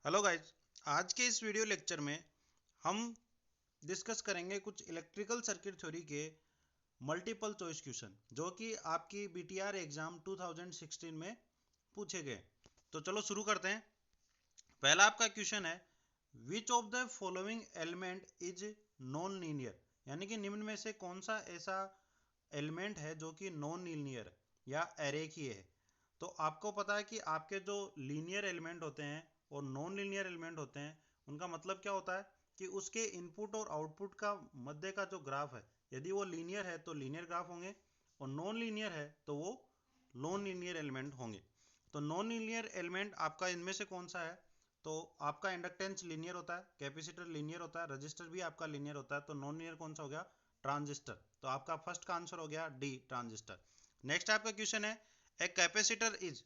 Hello guys, आज के इस वीडियो लेक्चर में हम डिस्कस करेंगे कुछ इलेक्ट्रिकल सर्किट थ्योरी के मल्टीपल चॉइस क्वेश्चन जो कि आपकी बीटीआर एग्जाम 2016 में पूछे गए। तो चलो शुरू करते हैं। पहला आपका क्वेश्चन है, which of the following element is non linear, यानी कि निम्न में से कौन सा ऐसा एलिमेंट है जो कि नॉन लीनियर या अरेखीय है। तो आपको पता है कि आपके जो लीनियर एलिमेंट होते हैं और नॉन लीनियर एलिमेंट होते हैं, उनका मतलब क्या होता है कि उसके इनपुट और आउटपुट का मध्य का जो ग्राफ है, यदि वो लीनियर है तो लीनियर ग्राफ होंगे और नॉन लीनियर है तो वो नॉन लीनियर एलिमेंट होंगे। तो नॉन लीनियर एलिमेंट आपका इनमें से कौन सा है? तो आपका इंडक्टेंस लीनियर होता है, कैपेसिटर लीनियर होता है, रजिस्टर भी आपका लीनियर होता है। तो नॉन लीनियर कौन सा हो गया? ट्रांजिस्टर। तो आपका फर्स्ट का आंसर हो गया डी, ट्रांजिस्टर। नेक्स्ट आपका क्वेश्चन है, ए कैपेसिटर इज,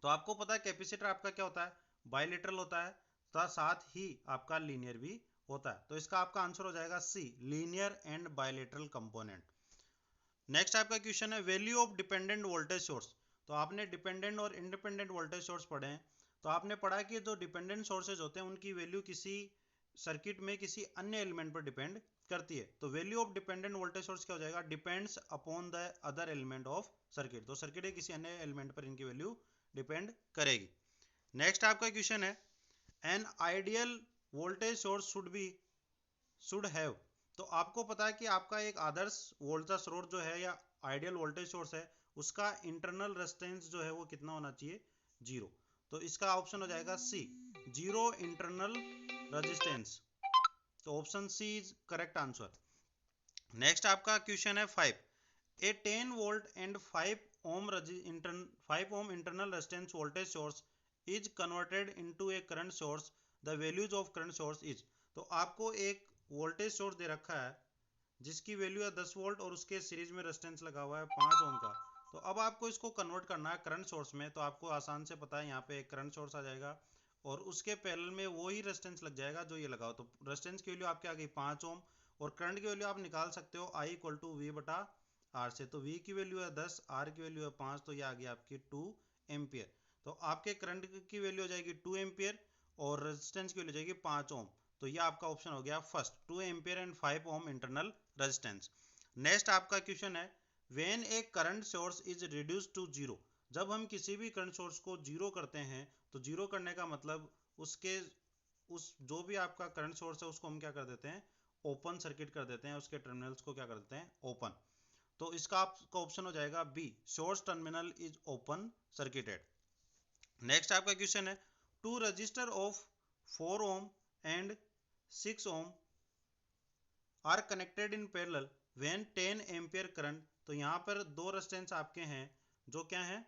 तो आपको पता है कैपेसिटर आपका क्या होता है? बाइलेटरल होता है, तो साथ ही आपका लीनियर भी होता है। तो इसका आपका आंसर हो जाएगा C, linear and bilateral component. Next आपका क्वेश्चन है, value of dependent voltage source. तो आपने डिपेंडेंट और इंडिपेंडेंट वोल्टेज सोर्स पढ़े हैं। तो आपने पढ़ा कि जो डिपेंडेंट सोर्सेज होते हैं उनकी वैल्यू किसी सर्किट में किसी अन्य एलिमेंट पर डिपेंड करती है। तो value of dependent voltage source क्या हो जाएगा? Depends upon the other element of circuit. तो सर्किट के किसी अन्य एलिमेंट पर इनकी वैल्यू डिपेंड करेगी। नेक्स्ट आपका क्वेश्चन है, an ideal voltage source should have. तो आपको पता है कि आपका एक आदर्श वोल्टेज स्रोत जो है या आइडियल वोल्टेज सोर्स है, उसका इंटरनल रेजिस्टेंस जो है वो कितना होना चाहिए? जीरो। तो इसका ऑप्शन हो जाएगा सी, जीरो इंटरनल रेजिस्टेंस। तो option C is correct answer. Next आपका क्वेश्चन है 5, a 10 volt and 5 ohm internal resistance voltage source is converted into a current source, the values of current source is. तो आपको एक voltage source दे रखा है जिसकी value है 10 वोल्ट और उसके सीरीज में रेजिस्टेंस लगा हुआ है 5 ओम का। तो अब आपको इसको कन्वर्ट करना है करंट सोर्स में। तो आपको आसान से पता है, यहाँ पे एक करंट सोर्स आ जाएगा और उसके पैरेलल में वही रेजिस्टेंस लग जाएगा जो ये लगाओ। तो रेजिस्टेंस की वैल्यू आपके आ गई 5 ओम और करंट की वैल्यू आप निकाल सकते हो आई इक्वल टू वी बटा आर से। तो वी की वैल्यू है 10, आर की वैल्यू है 5, तो ये आ गई आपकी 2 एम्पियर। तो आपके करंट की वैल्यू हो जाएगी 2 एम्पियर और रेजिस्टेंस की वैल्यू हो जाएगी 5 ओम। तो ये आपका ऑप्शन हो गया first, 2 ampere and 5 ohm internal resistance. Next आपका क्वेश्चन है, when a current source is reduce to zero. जब हम किसी भी करंट सोर्स को जीरो करते हैं, तो जीरो करने का मतलब उसके उस जो भी आपका करंट सोर्स है उसको हम क्या कर देते हैं? ओपन सर्किट कर देते हैं, उसके टर्मिनल्स को क्या कर देते हैं? ओपन। तो इसका आपका ऑप्शन हो जाएगा B, source terminal is open circuited. Next आपका क्वेश्चन है, two resistor of 4 ohm and 6 ohm are connected in parallel when 10 ampere current. तो यहाँ पर दो रेजिस्टेंस आपके हैं जो क्या है?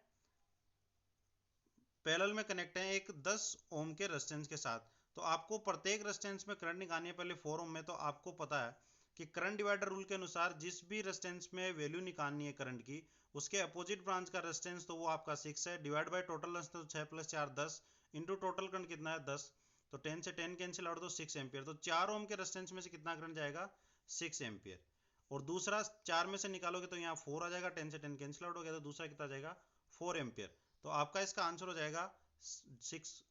पैरेलल में कनेक्ट है एक 10 ओम के रेजिस्टेंस के साथ। तो आपको प्रत्येक रेजिस्टेंस में करंट निकालनी है पहले 4 ओम में। तो आपको पता है कि करंट डिवाइडर रूल के अनुसार जिस भी रेजिस्टेंस में वैल्यू निकालनी है करंट की, उसके अपोजिट ब्रांच का रेजिस्टेंस तो वो आपका 6 है, divide by total resistance 6 plus 4 10 into total current कितना है? 10। तो 10 से 10 कैंसिल आउट, तो 6 एम्पियर। तो 4 ओम के रेजिस्टेंस में से कितना करंट जाएगा? 6 एम्पियर। और दूसरा 4 में से निकालोगे तो यहाँ 4 आ जाएगा, 10 से 10 कैंसिल आउट हो गया, तो दूसरा कितना जाएगा? 4 एम्पियर। तो आपका इसका आंसर हो जाएगा 6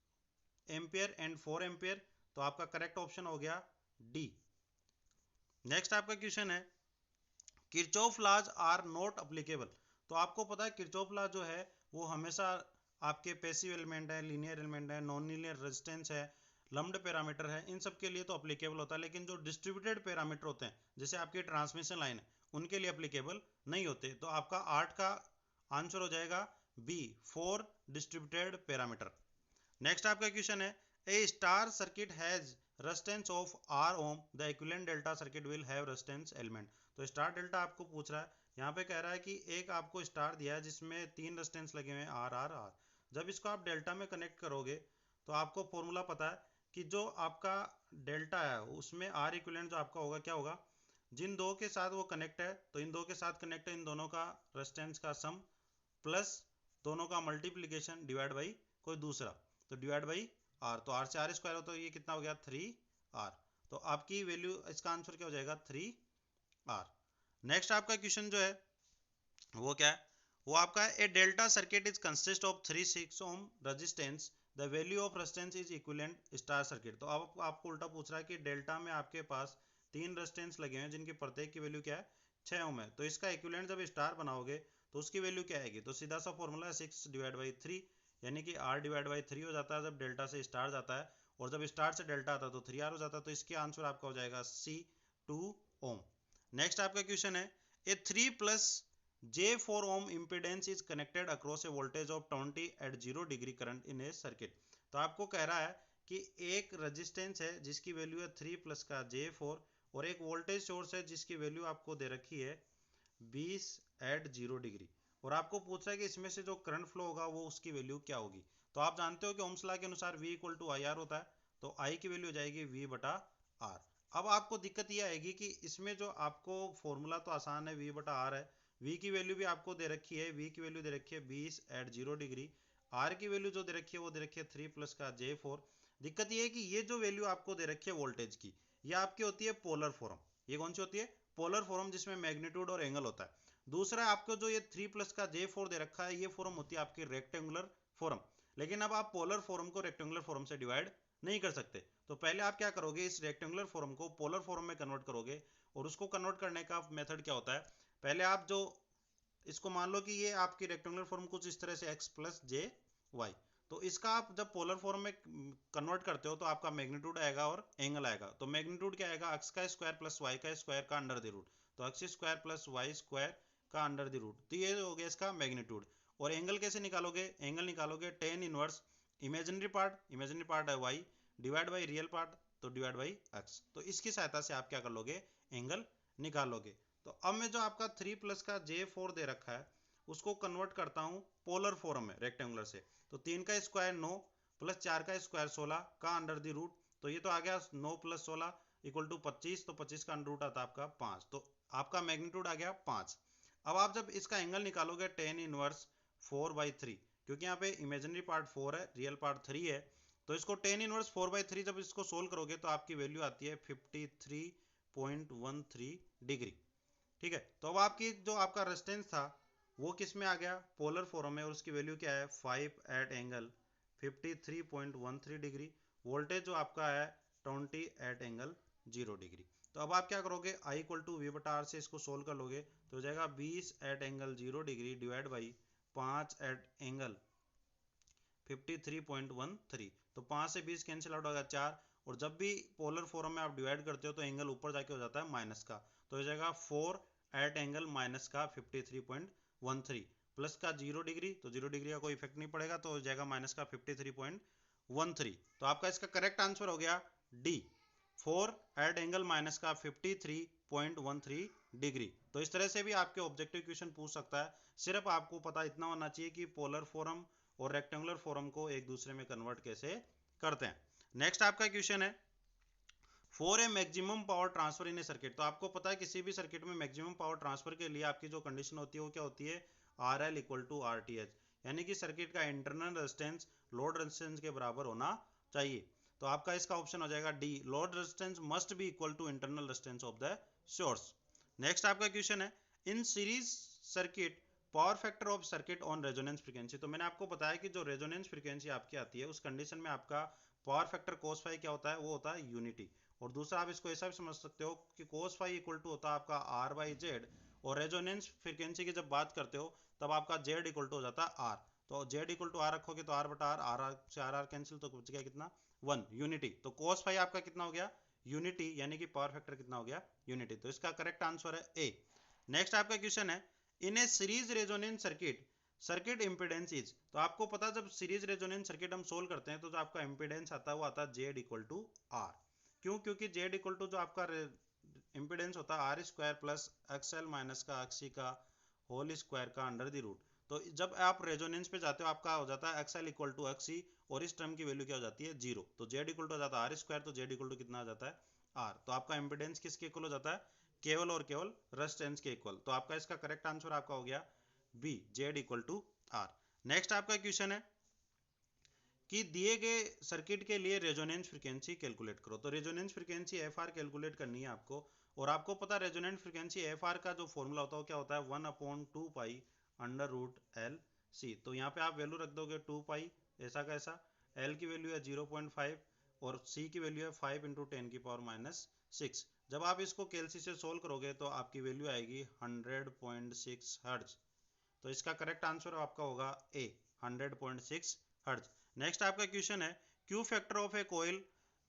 एम्पियर एंड 4 एम्पियर। तो आपका करेक्ट ऑप्शन हो गया डी। नेक्स्ट आपका क्वेश्चन है, Kirchhoff laws are not applicable. तो आपको पता है किरचॉफ लॉ जो है वो हमेशा आपके पैसिव एलिमेंट है, लीनियर एलिमेंट है, नॉन लीनियर रेजिस्टेंस है, लम्प्ड पैरामीटर है, इन सब के लिए तो अप्लीकेबल होता है। लेकिन जो डिस्ट्रीब्यूटेड पैरामीटर होते हैं जैसे आपकी ट्रांसमिशन लाइन है, उनके लिए अप्लीकेबल नहीं होते। तो आपका 8 का आंसर हो जाएगा बी, 4 डिस्ट्रीब्यूटेड पैरामीटर। नेक्स्ट आपका क्वेश्चन है, a star circuit has resistance of R ohm, the equivalent delta circuit will have resistance element. तो स्टार डेल्टा आपको पूछ रहा है, यहाँ पे कह रहा है कि एक आपको स्टार दिया है जिसमें 3 रेजिस्टेंस लगे हुए हैं आर आर आर। जब इसको आप डेल्टा में कनेक्ट करोगे तो आपको फॉर्मूला पता है कि जो आपका डेल्टा है उसमें आर इक्विवेलेंट जो आपका होगा क्या होगा? जिन दो के साथ वो कनेक्ट है, तो इन दो के साथ कनेक्ट है, इन दोनों का रेजिस्टेंस का सम प्लस दोनों का मल्टीप्लीकेशन डिवाइड बाई कोई दूसरा, तो डिवाइड बाई आर। तो आर से आर स्क्वायर हो तो ये कितना हो गया? 3 आर। तो आपकी वैल्यू, इसका आंसर क्या हो जाएगा? 3 आर। नेक्स्ट आपका क्वेश्चन जो है वो क्या है? वो आपका a delta circuit is consist of 3 6 ohm resistance the value of resistance is equivalent star circuit. तो अब आपको उल्टा पूछ रहा है कि डेल्टा में आपके पास 3 रेजिस्टेंस लगे हैं जिनकी प्रत्येक की वैल्यू क्या है 6 ओम है, तो इसका इक्विवेलेंट जब स्टार बनाओगे तो उसकी वैल्यू क्या आएगी, तो सीधा सा फॉर्मूला है 6/3, यानी कि R/3 हो जाता है जब डेल्टा से स्टार जाता है, और जब स्टार से डेल्टा आता है तो 3R हो जाता है, तो इसके आंसर आपका हो जाएगा C2 ओम। नेक्स्ट आपका क्वेश्चन है ए 3+ J4 ohm impedance is connected across a voltage of 20 at 0 degree current in a circuit। तो आपको कह रहा है कि एक रेजिस्टेंस है जिसकी वैल्यू है 3+ का J4 और एक वोल्टेज सोर्स है जिसकी वैल्यू आपको दे रखी है 20 at 0 डिग्री, और आपको पूछ रहा है कि इसमें से जो करंट फ्लो होगा वो उसकी वैल्यू क्या होगी। तो आप जानते हो कि ओम्स लॉ के अनुसार V = IR होता है, तो I की वैल्यू हो जाएगी V/R। अब आपको दिक्कत ये आएगी कि इसमें जो आपको फॉर्मूला तो आसान है, V/R है, V की वैल्यू भी आपको दे रखी है, V की वैल्यू दे रखी है 20 at 0 डिग्री, R की वैल्यू जो दे रखी है वो दे रखी है 3+ का J4। दिक्कत ये है कि ये जो वैल्यू आपको दे रखी है वोल्टेज की, ये आपकी होती है पोलर फॉर्म। ये कौन सी होती है, पोलर फॉर्म, जिसमें मैग्नीट्यूड और एंगल होता है। दूसरा आपको जो ये 3+ का J4 दे रखा है, ये फॉर्म होती है आपकी रेक्टेंगुलर फॉर्म। लेकिन अब आप पोलर फॉर्म को रेक्टेंगुलर फॉर्म से डिवाइड नहीं कर सकते, तो पहले आप क्या करोगे, इस रेक्टेंगुलर फॉर्म को पोलर फॉर्म में कन्वर्ट करोगे, और उसको कन्वर्ट करने का मेथड क्या होता है, पहले आप जो इसको मान लो कि ये आपकी रेक्टेंगुलर फॉर्म कुछ इस तरह से x+jy, तो इसका आप जब पोलर फॉर्म में कन्वर्ट करते हो तो आपका मैग्नीट्यूड आएगा और एंगल आएगा। तो मैग्नीट्यूड क्या आएगा, x का स्क्वायर प्लस y का स्क्वायर का अंडर द रूट, तो x square plus y square का अंडर द रूट, तो ये हो गया इसका मैग्नीट्यूड। और एंगल कैसे निकालोगे, एंगल निकालोगे tan इनवर्स इमेजिनरी पार्ट है y divide by real part, तो डिवाइड बाई x, तो इसकी सहायता से आप क्या कर लोगे, एंगल निकालोगे। तो अब मैं जो आपका 3+ का J4 दे रखा है उसको कन्वर्ट करता हूँ पोलर फॉर्म में रेक्टेंगुलर से, तो 3 का स्क्वायर 9 प्लस 4 का स्क्वायर 16 का अंडर द रूट, तो ये तो आ गया 9 + 16 = 25, तो 25 का अंडर रूट आता है आपका 5, तो आपका मैग्नीट्यूड आ गया 5। अब आप जब इसका एंगल निकालोगे tan इनवर्स 4/3, क्योंकि यहाँ पे इमेजिनरी पार्ट 4 है, रियल पार्ट 3 है, तो इसको tan इनवर्स 4/3 जब इसको सोल्व करोगे तो आपकी वैल्यू आती है 53.13 डिग्री। ठीक है, तो अब आपकी जो आपका रेजिस्टेंस था वो किस में आ गया, पोलर फॉर्म में, और उसकी वैल्यू क्या है 5 at एंगल 53.13 डिग्री। वोल्टेज जो आपका है 20 at एंगल 0 डिग्री। तो अब आप क्या करोगे, I = V/R से इसको सोल्व कर लोगे तो हो जाएगा 20 at angle 0 degree divide by 5 at angle 53.13, तो 5 से 20 कैंसिल आउट होगा 4, और जब भी पोलर फॉर्म में आप डिवाइड करते हो तो एंगल ऊपर जाके हो जाता है माइनस का, तो हो जाएगा 4 at एंगल माइनस का 53.13 प्लस का 0 डिग्री, तो 0 डिग्री का कोई इफेक्ट नहीं पड़ेगा, तो हो जाएगा माइनस का 53.13। तो आपका इसका करेक्ट आंसर हो गया डी, 4 at एंगल माइनस का 53.13 डिग्री। तो इस तरह से भी आपके ऑब्जेक्टिव क्वेश्चन पूछ सकता है, सिर्फ आपको पता इतना होना चाहिए कि पोलर फॉर्म और रेक्टेंगुलर फॉर्म को एक दूसरे में कन्वर्ट कैसे करते हैं। नेक्स्ट आपका क्वेश्चन है for a maximum power transfer in A circuit. तो आपको पता है किसी भी सर्किट में मैक्सिमम पावर ट्रांसफर के लिए आपकी जो कंडीशन होती है वो क्या होती है, RL = RTh, यानी कि सर्किट का इंटरनल रेजिस्टेंस लोड रेजिस्टेंस के बराबर होना चाहिए। तो आपका इसका ऑप्शन हो जाएगा D, load resistance must be equal to internal resistance of the source. Next आपका क्वेश्चन है in series circuit power factor of circuit on resonance frequency. तो मैंने आपको बताया कि जो रेजोनेंस फ्रीक्वेंसी आपकी आती है उस कंडीशन में आपका पावर फैक्टर cos फाई क्या होता है, वो होता है यूनिटी। और दूसरा आप इसको ऐसा भी समझ सकते हो कि cos फाई = होता है आपका R/Z, और रेजोनेंस फ्रीक्वेंसी की जब बात करते हो तब आपका Z = हो जाता है R, तो Z = R रखोगे तो R/R, R से R कैंसिल, तो बच गया कितना 1 यूनिटी, तो cos फाई आपका कितना हो गया यूनिटी, यानी कि पावर फैक्टर कितना हो गया यूनिटी, तो इसका करेक्ट आंसर है ए। नेक्स्ट आपका क्वेश्चन है in a series resonance circuit impedance is. तो आपको पता जब सीरीज रेजोनेंस सर्किट हम सोल्व करते हैं तो जो आपका इम्पीडेंस आता है वो आता है Z = R। क्यों, क्योंकि Z = जो आपका इम्पीडेंस होता है R² प्लस XL माइनस का XC का होल स्क्वायर का अंडर द रूट। तो जब आप रेजोनेंस पे जाते हो आपका हो जाता है XL = XC, और इस टर्म की वैल्यू क्या हो जाती है 0, तो Z = हो जाता है R², तो Z = कितना आ जाता है R, तो आपका इम्पीडेंस किसके इक्वल हो जाता है, केवल और केवल रेजिस्टेंस के इक्वल। तो आपका इसका करेक्ट आंसर आपका हो गया बी, Z = R। नेक्स्ट आपका क्वेश्चन है कि दिए गए सर्किट के लिए रेजोनेंस फ्रीक्वेंसी कैलकुलेट करो। तो रेजोनेंस फ्रीक्वेंसी FR कैलकुलेट करनी है आपको, और आपको पता है रेजोनेंस फ्रीक्वेंसी FR का जो फॉर्मूला होता है वो क्या होता है 1/2 पाई √LC। तो यहाँ पे आप वैल्यू रख दोगे 2 पाई ऐसा का ऐसा एल की वैल्यू है 0.5 और सी की वैल्यू है 5 × 10⁻⁶। जब आप इसको केएलसी से सोल्व करोगे तो आपकी वैल्यू आएगी 100.6 हर्ट्ज। तो इसका करेक्ट आंसर आपका होगा ए, 100.6 हर्ट्ज। नेक्स्ट आपका क्वेश्चन है Q factor of a coil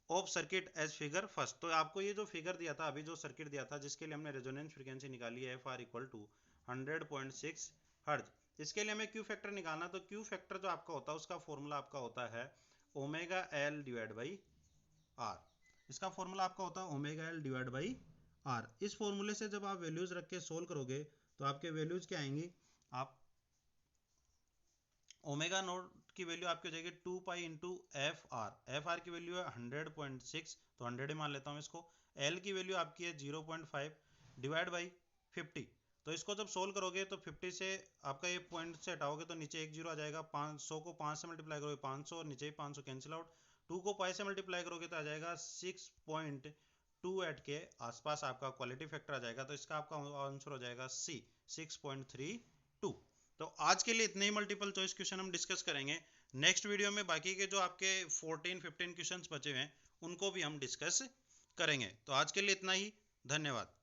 of circuit as figure first. तो आपको ये जो फिगर दिया था, अभी जो सर्किट दिया था जिसके लिए हमने रेजोनेंस फ्रीक्वेंसी निकाली है FR इक्वल टू 100.6 हर्ट्ज, इसके लिए हमें क्यू फैक्टर निकालना। तो क्यू फैक्टर जो आपका होता है उसका फॉर्मूला आपका होता है omega L divide by R. इसका फॉर्मूला आपका होता है omega L divide by R. इस फॉर्मूले से जब आप वैल्यूज रख के सोल्व करोगे तो आपके वैल्यूज क्या आएंगी, आप ओमेगा नोट की वैल्यू आपकी हो जाएगी 2 पाई इंटू एफ आर की वैल्यू है 100.6, तो 100 ही मान लेता हूँ इसको। एल की वैल्यू आपकी है 0.5 डिवाइड बाई 50। तो इसको जब सोल्व करोगे तो 50 से आपका ये पॉइंट से हटाओगे तो नीचे एक जीरो आ जाएगा, 500 को 5 से मल्टीप्लाई करोगे 500 और नीचे ही 500 कैंसिल आउट। 2 को पाई से मल्टीप्लाई करोगे तो आ जाएगा 6.28 के आसपास आपका क्वालिटी फैक्टर आ जाएगा। तो इसका आपका आंसर हो जाएगा सी, 6.32। तो आज के लिए इतने ही मल्टीपल चॉइस क्वेश्चन हम डिस्कस करेंगे। नेक्स्ट वीडियो में बाकी के जो आपके 14-15 क्वेश्चंस बचे हुए हैं उनको भी हम डिस्कस करेंगे। तो आज के लिए इतना ही, धन्यवाद।